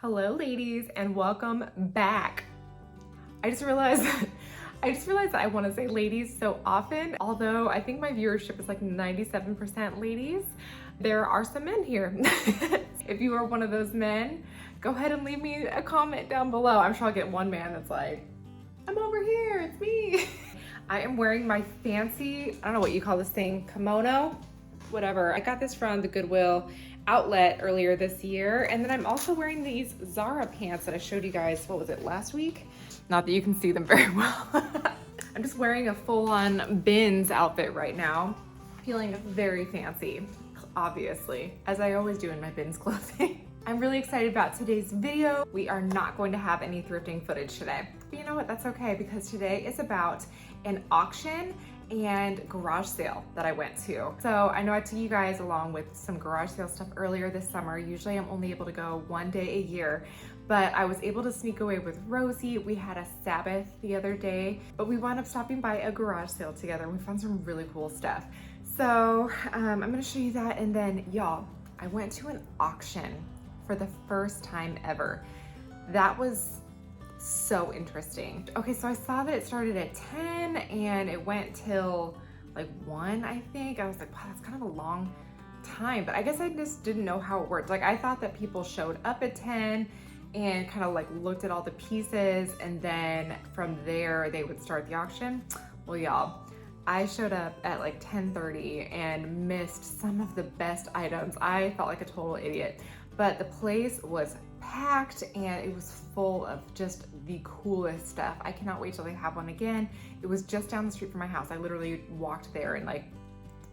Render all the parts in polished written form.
Hello ladies and welcome back. I just realized that I want to say ladies so often, although I think my viewership is like 97% ladies. There are some men here. If you are one of those men, go ahead and leave me a comment down below. I'm sure I'll get one man that's like, I'm over here, it's me. I am wearing my fancy, I don't know what you call this thing, kimono, whatever. I got this from the Goodwill outlet earlier this year. And then I'm also wearing these Zara pants that I showed you guys, what was it, last week? Not that you can see them very well. I'm just wearing a full-on bins outfit right now. Feeling very fancy, obviously, as I always do in my bins clothing. I'm really excited about today's video. We are not going to have any thrifting footage today. But you know what, that's okay, because today is about an auction and garage sale that I went to. So I know I took you guys along with some garage sale stuff earlier this summer. Usually I'm only able to go one day a year, but I was able to sneak away with Rosie. We had a Sabbath the other day, but we wound up stopping by a garage sale together. We found some really cool stuff. So I'm gonna show you that, and then y'all, I went to an auction for the first time ever. That was so interesting. Okay, so I saw that it started at 10 and it went till like 1, I think. I was like, wow, that's kind of a long time, but I guess I just didn't know how it worked. Like, I thought that people showed up at 10 and kind of like looked at all the pieces, and then from there they would start the auction. Well, y'all, I showed up at like 10:30 and missed some of the best items. I felt like a total idiot, but the place was packed and it was full of just the coolest stuff. I cannot wait till they have one again. It was just down the street from my house. I literally walked there in like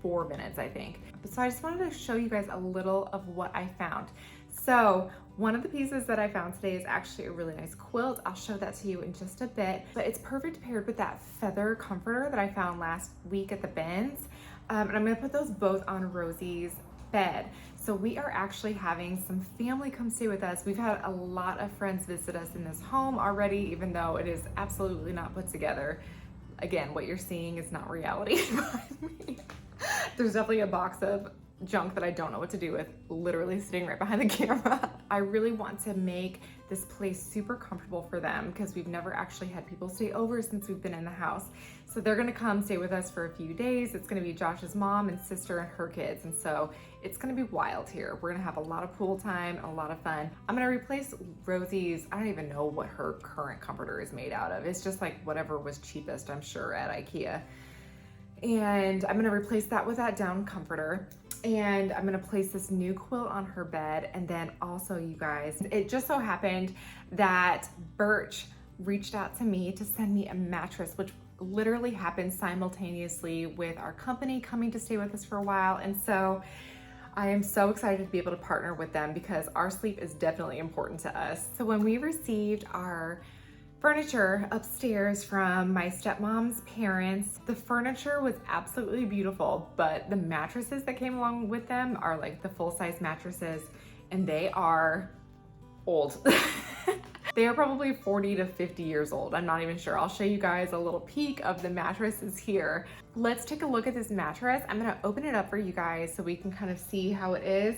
4 minutes, I think. So I just wanted to show you guys a little of what I found. So one of the pieces that I found today is actually a really nice quilt. I'll show that to you in just a bit, but it's perfect paired with that feather comforter that I found last week at the bins. And I'm gonna put those both on Rosie's bed. So we are actually having some family come stay with us. We've had a lot of friends visit us in this home already, even though it is absolutely not put together. Again, what you're seeing is not reality behind me. There's definitely a box of junk that I don't know what to do with, literally sitting right behind the camera. I really want to make this place super comfortable for them because we've never actually had people stay over since we've been in the house. So they're gonna come stay with us for a few days. It's gonna be Josh's mom and sister and her kids. And so it's gonna be wild here. We're gonna have a lot of pool time and a lot of fun. I'm gonna replace Rosie's, I don't even know what her current comforter is made out of. It's just like whatever was cheapest, I'm sure, at IKEA. And I'm gonna replace that with that down comforter. And I'm gonna place this new quilt on her bed. And then also, you guys, it just so happened that Birch reached out to me to send me a mattress, which literally happened simultaneously with our company coming to stay with us for a while. And so I am so excited to be able to partner with them because our sleep is definitely important to us. So when we received our furniture upstairs from my stepmom's parents, the furniture was absolutely beautiful, but the mattresses that came along with them are like the full-size mattresses, and they are old. They are probably 40 to 50 years old. I'm not even sure. I'll show you guys a little peek of the mattresses here. Let's take a look at this mattress. I'm gonna open it up for you guys so we can kind of see how it is.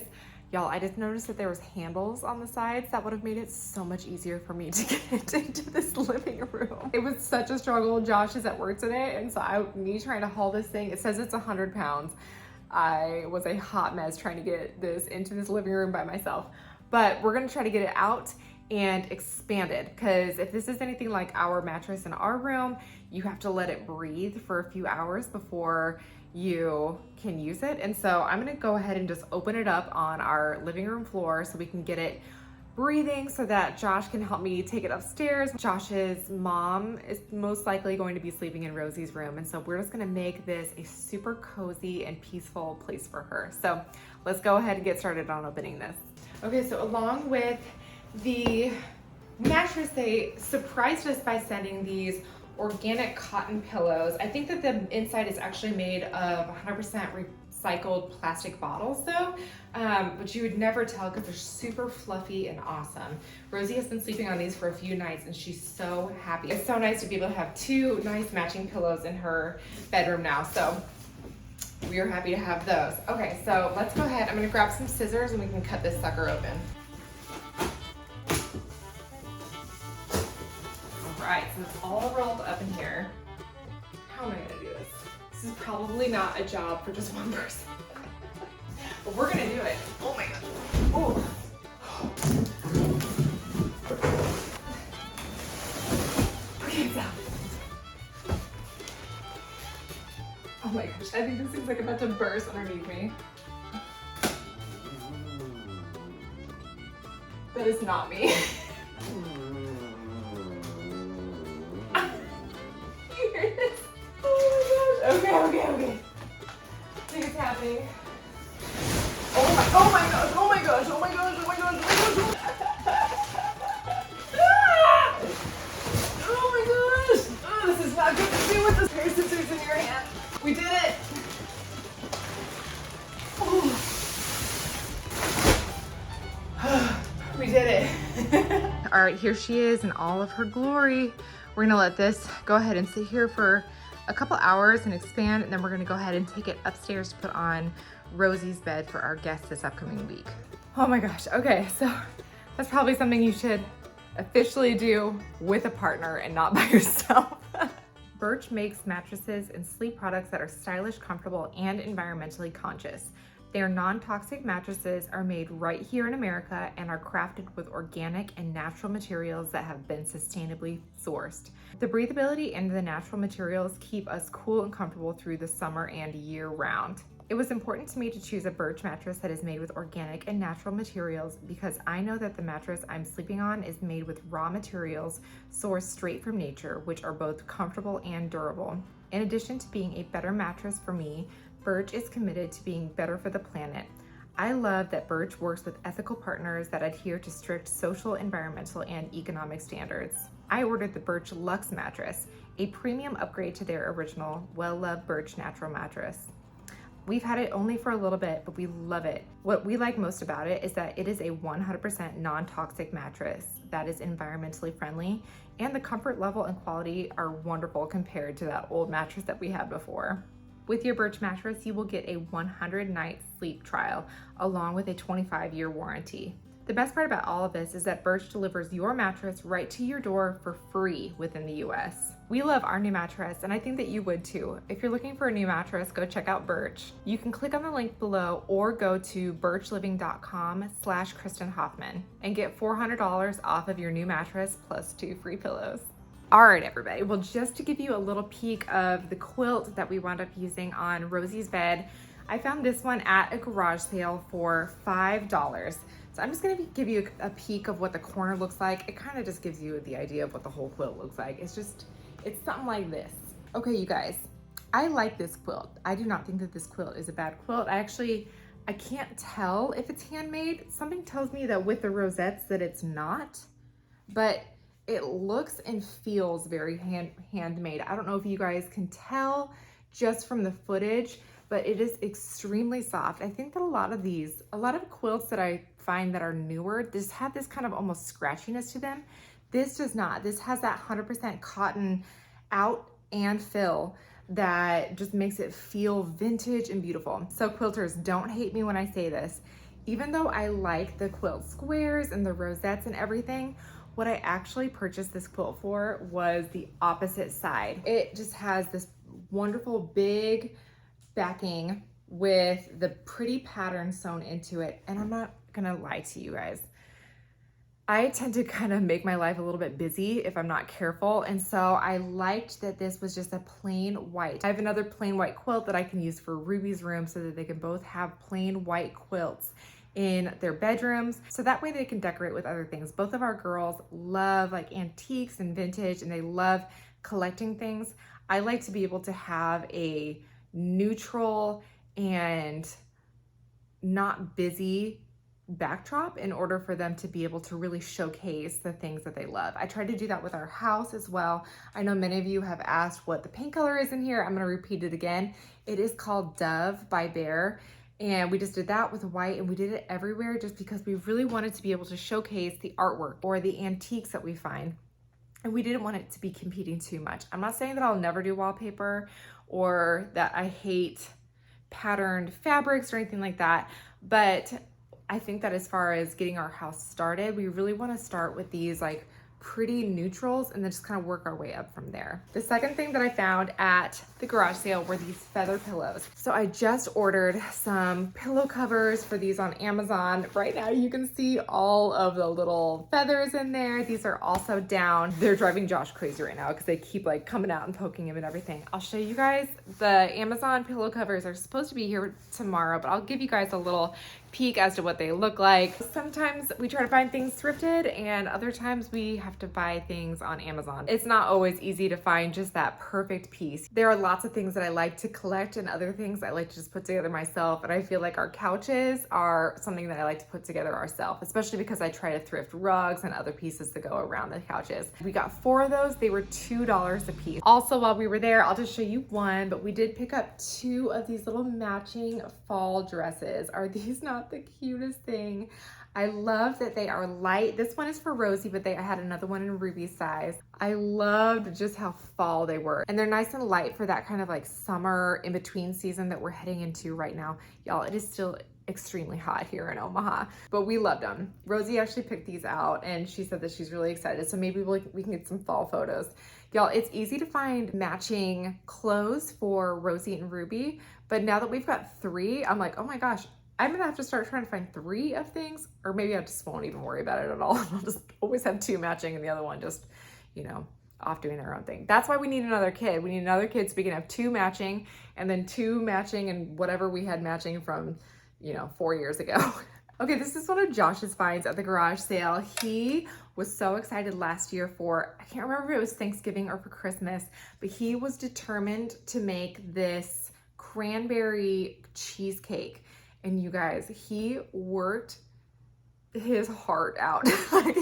Y'all, I just noticed that there was handles on the sides that would have made it so much easier for me to get into this living room. It was such a struggle. Josh is at work today, and so me trying to haul this thing, it says it's 100 pounds. I was a hot mess trying to get this into this living room by myself. But we're gonna try to get it out and expanded, because if this is anything like our mattress in our room, you have to let it breathe for a few hours before you can use it. And so I'm gonna go ahead and just open it up on our living room floor so we can get it breathing so that Josh can help me take it upstairs. Josh's mom is most likely going to be sleeping in Rosie's room. And so we're just gonna make this a super cozy and peaceful place for her. So let's go ahead and get started on opening this. Okay, so along with the mattress, they surprised us by sending these organic cotton pillows. I think that the inside is actually made of 100% recycled plastic bottles though, but you would never tell because they're super fluffy and awesome. Rosie has been sleeping on these for a few nights and she's so happy. It's so nice to be able to have two nice matching pillows in her bedroom now. So we are happy to have those. Okay, so let's go ahead. I'm gonna grab some scissors and we can cut this sucker open. right, so it's all rolled up in here. How am I gonna do this? This is probably not a job for just one person. But we're gonna do it. Oh my god. Oh. Okay, it's out. Oh my gosh, I think this thing's like about to burst underneath me. That is not me. You hear this? Oh my gosh. Okay. I think it's happening. Oh my gosh. Oh my gosh. Oh my gosh. Oh, this is not good to do with this pair of scissors in your hand. We did it. We did it. All right, here she is in all of her glory. We're gonna let this go ahead and sit here for a couple hours and expand, and then we're gonna go ahead and take it upstairs to put on Rosie's bed for our guests this upcoming week. Oh my gosh, okay, so that's probably something you should officially do with a partner and not by yourself. Birch makes mattresses and sleep products that are stylish, comfortable, and environmentally conscious. Their non-toxic mattresses are made right here in America and are crafted with organic and natural materials that have been sustainably sourced. The breathability and the natural materials keep us cool and comfortable through the summer and year round. It was important to me to choose a Birch mattress that is made with organic and natural materials because I know that the mattress I'm sleeping on is made with raw materials sourced straight from nature, which are both comfortable and durable. In addition to being a better mattress for me, Birch is committed to being better for the planet. I love that Birch works with ethical partners that adhere to strict social, environmental, and economic standards. I ordered the Birch Luxe mattress, a premium upgrade to their original, well-loved Birch natural mattress. We've had it only for a little bit, but we love it. What we like most about it is that it is a 100% non-toxic mattress that is environmentally friendly, and the comfort level and quality are wonderful compared to that old mattress that we had before. With your Birch mattress, you will get a 100-night sleep trial along with a 25-year warranty. The best part about all of this is that Birch delivers your mattress right to your door for free within the US. We love our new mattress, and I think that you would too. If you're looking for a new mattress, go check out Birch. You can click on the link below or go to birchliving.com/Kristen Hoffman and get $400 off of your new mattress plus 2 free pillows. All right, everybody. Well, just to give you a little peek of the quilt that we wound up using on Rosie's bed, I found this one at a garage sale for $5. So I'm just gonna give you a peek of what the corner looks like. It kind of just gives you the idea of what the whole quilt looks like. It's something like this. Okay, you guys, I like this quilt. I do not think that this quilt is a bad quilt. I can't tell if it's handmade. Something tells me that with the rosettes that it's not, but it looks and feels very handmade. I don't know if you guys can tell just from the footage, but it is extremely soft. I think that a lot of quilts that I find that are newer, just have this kind of almost scratchiness to them. This does not. This has that 100% cotton out and fill that just makes it feel vintage and beautiful. So quilters, don't hate me when I say this. Even though I like the quilt squares and the rosettes and everything, what I actually purchased this quilt for was the opposite side. It just has this wonderful big backing with the pretty pattern sewn into it. And I'm not gonna lie to you guys, I tend to kind of make my life a little bit busy if I'm not careful. And so I liked that this was just a plain white. I have another plain white quilt that I can use for Ruby's room so that they can both have plain white quilts in their bedrooms. So that way they can decorate with other things. Both of our girls love like antiques and vintage, and they love collecting things. I like to be able to have a neutral and not busy backdrop in order for them to be able to really showcase the things that they love. I tried to do that with our house as well. I know many of you have asked what the paint color is in here. I'm gonna repeat it again. It is called Dove by Bear. And we just did that with white, and we did it everywhere just because we really wanted to be able to showcase the artwork or the antiques that we find. And we didn't want it to be competing too much. I'm not saying that I'll never do wallpaper or that I hate patterned fabrics or anything like that, but I think that as far as getting our house started, we really want to start with these like pretty neutrals and then just kind of work our way up from there. The second thing that I found at the garage sale were these feather pillows. So I just ordered some pillow covers for these on Amazon. Right now you can see all of the little feathers in there. These are also down. They're driving Josh crazy right now because they keep like coming out and poking him and everything. I'll show you guys. The Amazon pillow covers are supposed to be here tomorrow, but I'll give you guys a little peek as to what they look like. Sometimes we try to find things thrifted and other times we have to buy things on Amazon. It's not always easy to find just that perfect piece. There are lots of things that I like to collect and other things I like to just put together myself, and I feel like our couches are something that I like to put together ourselves, especially because I try to thrift rugs and other pieces to go around the couches. We got 4 of those. They were $2 a piece. Also, while we were there, I'll just show you one, but we did pick up 2 of these little matching fall dresses. Are these not the cutest thing? I love that they are light. This one is for Rosie, but I had another one in Ruby's size. I loved just how fall they were. And they're nice and light for that kind of like summer in between season that we're heading into right now. Y'all, it is still extremely hot here in Omaha, but we loved them. Rosie actually picked these out and she said that she's really excited. So maybe we can get some fall photos. Y'all, it's easy to find matching clothes for Rosie and Ruby, but now that we've got 3, I'm like, oh my gosh, I'm gonna have to start trying to find 3 of things, or maybe I just won't even worry about it at all. I'll just always have 2 matching and the other one just, you know, off doing their own thing. That's why we need another kid. We need another kid so we can have 2 matching and then 2 matching and whatever we had matching from, you know, 4 years ago. Okay, this is one of Josh's finds at the garage sale. He was so excited last year for, I can't remember if it was Thanksgiving or for Christmas, but he was determined to make this cranberry cheesecake. And you guys, he worked his heart out. Like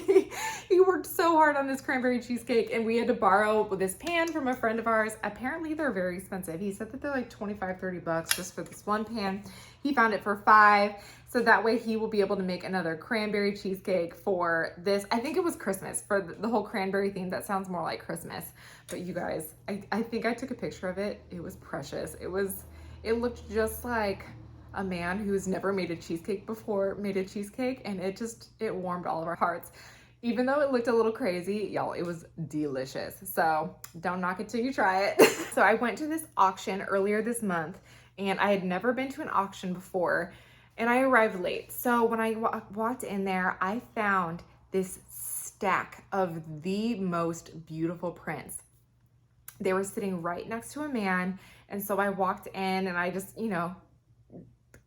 he worked so hard on this cranberry cheesecake, and we had to borrow this pan from a friend of ours. Apparently they're very expensive. He said that they're like 25, 30 bucks just for this one pan. He found it for 5. So that way he will be able to make another cranberry cheesecake for this. I think it was Christmas for the whole cranberry theme. That sounds more like Christmas. But you guys, I think I took a picture of it. It was precious. It looked just like a man who's never made a cheesecake before made a cheesecake, and it warmed all of our hearts. Even though it looked a little crazy, y'all, it was delicious. So don't knock it till you try it. So I went to this auction earlier this month, and I had never been to an auction before, and I arrived late. So when I walked in there, I found this stack of the most beautiful prints. They were sitting right next to a man, and so I walked in and I just, you know,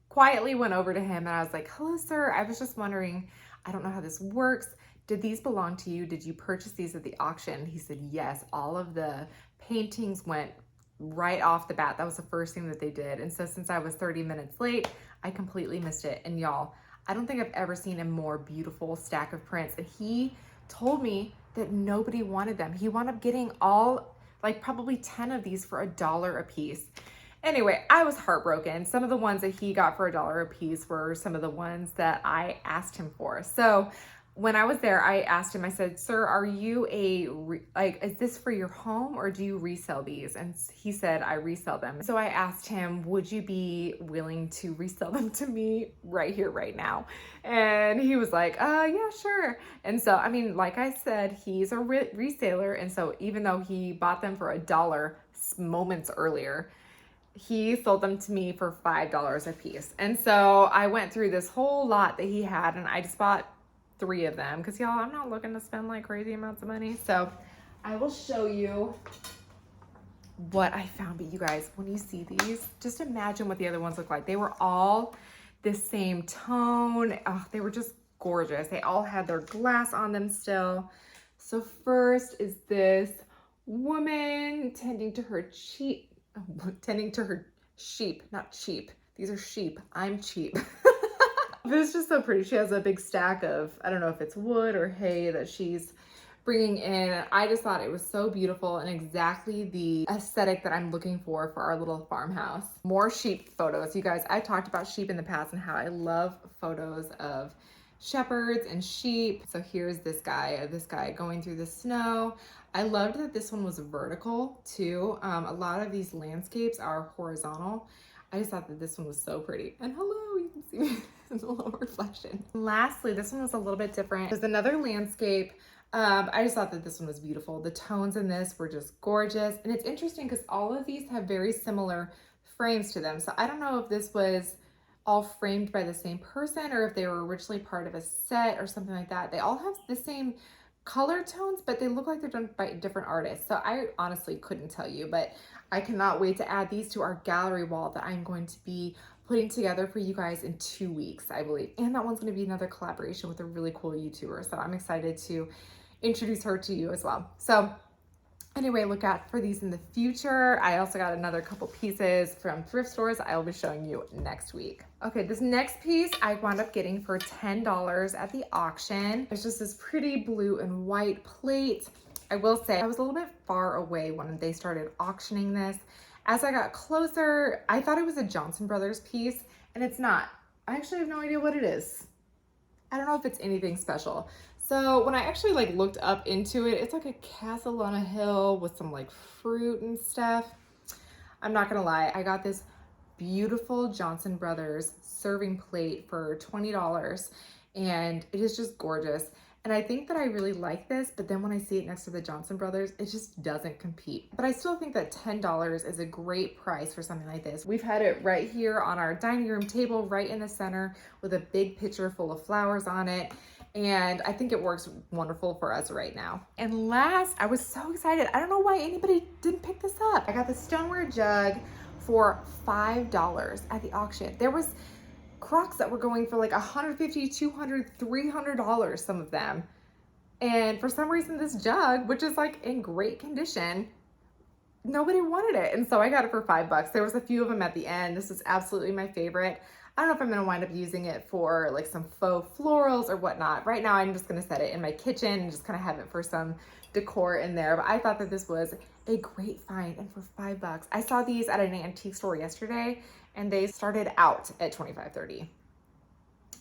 quietly went over to him and I was like, hello, sir. I was just wondering, I don't know how this works. Did these belong to you? Did you purchase these at the auction? He said, yes, all of the paintings went right off the bat. That was the first thing that they did. And so since I was 30 minutes late, I completely missed it. And y'all, I don't think I've ever seen a more beautiful stack of prints. And he told me that nobody wanted them. He wound up getting like probably 10 of these for $1 a piece. Anyway, I was heartbroken. Some of the ones that he got for $1 a piece were some of the ones that I asked him for. So when I was there, I asked him, I said, sir, are you is this for your home or do you resell these? And he said, I resell them. So I asked him, would you be willing to resell them to me right here, right now? And he was like, yeah, sure. And so, I mean, like I said, he's a reseller. And so even though he bought them for $1 moments earlier, he sold them to me for $5 a piece. And so I went through this whole lot that he had, and I just bought 3 of them because, y'all, I'm not looking to spend like crazy amounts of money. So I will show you what I found. But you guys, when you see these, just imagine what the other ones look like. They were all the same tone. Oh, they were just gorgeous. They all had their glass on them still. So first is this woman tending to her sheep, not cheap. These are sheep. I'm cheap. This is just so pretty. She has a big stack of, I don't know if it's wood or hay that she's bringing in. I just thought it was so beautiful and exactly the aesthetic that I'm looking for our little farmhouse. More sheep photos. You guys, I've talked about sheep in the past and how I love photos of shepherds and sheep. So here's this guy going through the snow. I loved that this one was vertical too. A lot of these landscapes are horizontal. I just thought that this one was so pretty. And hello, you can see me in the little reflection. Lastly, this one was a little bit different. There's another landscape I just thought that this one was beautiful. The tones in this were just gorgeous. And it's interesting because all of these have very similar frames to them. So I don't know if this was all framed by the same person or if they were originally part of a set or something like that. They all have the same color tones, but they look like they're done by different artists. So I honestly couldn't tell you, but I cannot wait to add these to our gallery wall that I'm going to be putting together for you guys in 2 weeks, I believe. And that one's gonna be another collaboration with a really cool YouTuber. So I'm excited to introduce her to you as well. So anyway, look out for these in the future. I also got another couple pieces from thrift stores I'll be showing you next week. Okay, this next piece I wound up getting for $10 at the auction. It's just this pretty blue and white plate. I will say I was a little bit far away when they started auctioning this. As I got closer, I thought it was a Johnson Brothers piece, and it's not. I actually have no idea what it is. I don't know if it's anything special. So when I actually like looked up into it, it's like a castle on a hill with some like fruit and stuff. I'm not gonna lie, I got this beautiful Johnson Brothers serving plate for $20 and it is just gorgeous. And I think that I really like this, but then when I see it next to the Johnson Brothers, it just doesn't compete. But I still think that $10 is a great price for something like this. We've had it right here on our dining room table, right in the center with a big pitcher full of flowers on it. And I think it works wonderful for us right now. And last, I was so excited. I don't know why anybody didn't pick this up. I got the Stoneware Jug for $5 at the auction. There was Crocs that were going for like $150, $200, $300, some of them. And for some reason this jug, which is like in great condition, nobody wanted it. And so I got it for $5. There was a few of them at the end. This is absolutely my favorite. I don't know if I'm gonna wind up using it for like some faux florals or whatnot. Right now I'm just gonna set it in my kitchen and just kind of have it for some decor in there. But I thought that this was a great find, and for $5. I saw these at an antique store yesterday and they started out at $25.30.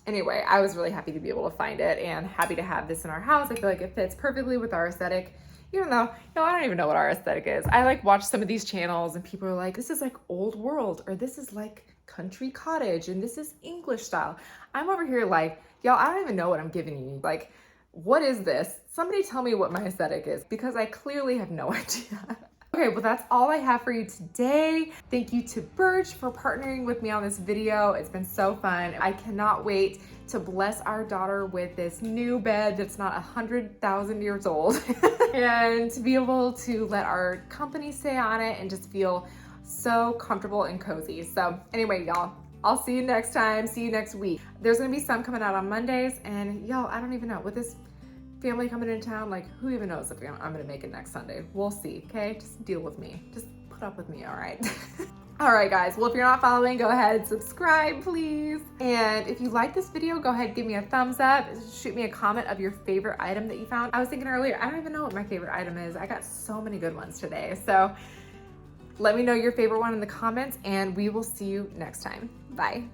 Anyway, I was really happy to be able to find it and happy to have this in our house. I feel like it fits perfectly with our aesthetic, even though, I don't even know what our aesthetic is. I like watch some of these channels and people are like, this is like old world, or this is like country cottage, and this is English style. I'm over here like, y'all, I don't even know what I'm giving you. Like, what is this? Somebody tell me what my aesthetic is, because I clearly have no idea. Okay, well, that's all I have for you today. Thank you to Birch for partnering with me on this video. It's been so fun. I cannot wait to bless our daughter with this new bed that's not 100,000 years old and to be able to let our company stay on it and just feel so comfortable and cozy. So anyway, y'all, I'll see you next time. See you next week. There's gonna be some coming out on Mondays, and y'all, I don't even know, with this family coming into town, like, who even knows if I'm gonna make it next Sunday? We'll see, okay? Just deal with me. Just put up with me, all right? All right, guys. Well, if you're not following, go ahead and subscribe, please. And if you like this video, go ahead and give me a thumbs up. Shoot me a comment of your favorite item that you found. I was thinking earlier, I don't even know what my favorite item is. I got so many good ones today. So let me know your favorite one in the comments, and we will see you next time. Bye.